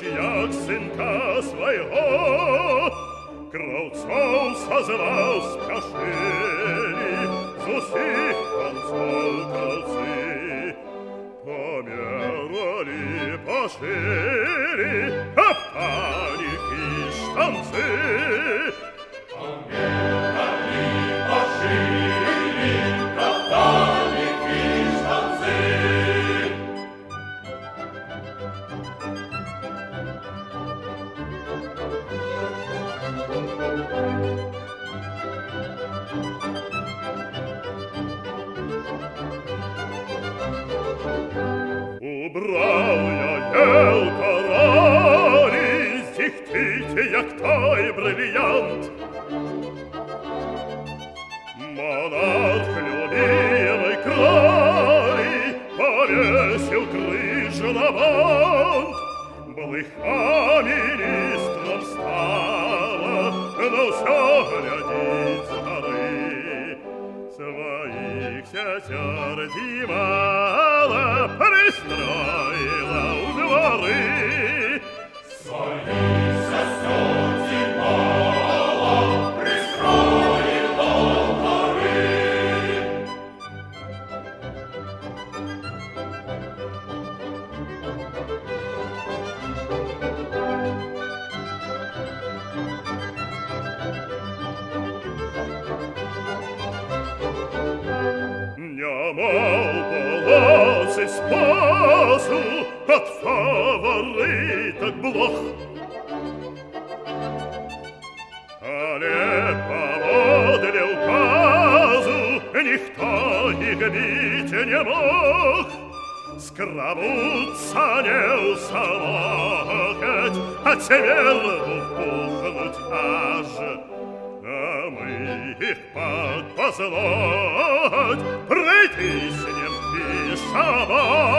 як синка свайго, кравцов созвав з кашелі, з усіх концов кравці. Померли пошире каптаники и штанцы. Померли пошире каптаники и штанцы. Убрав я елкарарі, зіхтіть, як той брильянт. Монарх любимой крали повесил крышу на бант. Блыха министром стала, но все глядит с горы. Своих сестер Димала пристроила у дворы. Своих сестер Димала пристроила у дворы. Немал палацы спасу от фавориток блох. Але поводле указу никто их бить не мог. Скравутся не усолокать, а сверху пухнуть аж. А мы их подпослать, пройти с ним и собой.